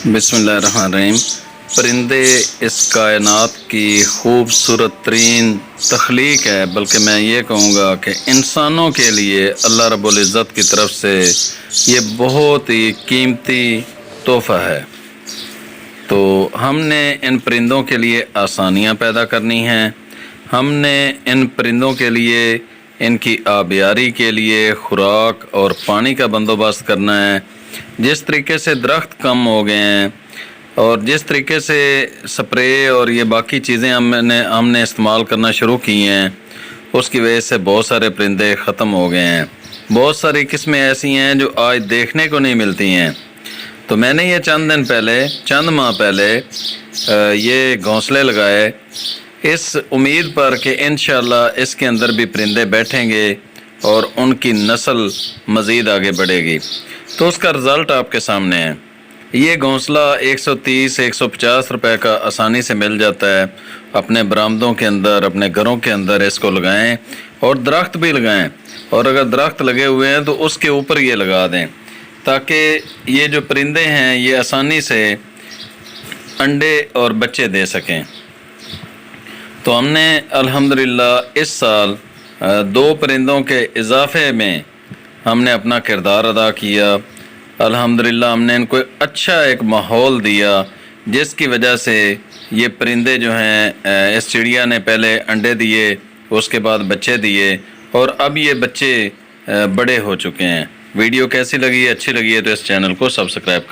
बिस्मिल्लाहिर्रहमानिर्रहीम। परिंदे इस कायनात की खूबसूरत तरीन तख्लीक है, बल्कि मैं ये कहूँगा कि इंसानों के लिए अल्लाह रब्बुल इज़्ज़त की तरफ से ये बहुत ही कीमती तोहफ़ा है। तो हमने इन परिंदों के लिए आसानियाँ पैदा करनी हैं। हमने इन परिंदों के लिए इनकी आबियारी के लिए खुराक और पानी का बंदोबस्त करना है। जिस तरीके से दरख्त कम हो गए हैं और जिस तरीके से स्प्रे और ये बाकी चीज़ें हमने इस्तेमाल करना शुरू की हैं, उसकी वजह से बहुत सारे परिंदे ख़त्म हो गए हैं। बहुत सारी किस्में ऐसी हैं जो आज देखने को नहीं मिलती हैं। तो मैंने ये चंद माह पहले ये घोंसले लगाए इस उम्मीद पर कि इंशाअल्लाह इसके अंदर भी परिंदे बैठेंगे और उनकी नस्ल मज़ीद आगे बढ़ेगी। तो उसका रिज़ल्ट आपके सामने है। ये घोंसला 130-150 रुपए का आसानी से मिल जाता है। अपने बरामदों के अंदर, अपने घरों के अंदर इसको लगाएं और दरख्त भी लगाएं, और अगर दरख्त लगे हुए हैं तो उसके ऊपर ये लगा दें, ताकि ये जो परिंदे हैं ये आसानी से अंडे और बच्चे दे सकें। तो हमने अल्हम्दुलिल्लाह इस साल 2 परिंदों के इजाफे में हमने अपना किरदार अदा किया। अल्हम्दुलिल्लाह हमने इनको अच्छा एक माहौल दिया, जिसकी वजह से ये परिंदे जो हैं, इस चिड़िया ने पहले अंडे दिए, उसके बाद बच्चे दिए, और अब ये बच्चे बड़े हो चुके हैं। वीडियो कैसी लगी, अच्छी लगी है तो इस चैनल को सब्सक्राइब कर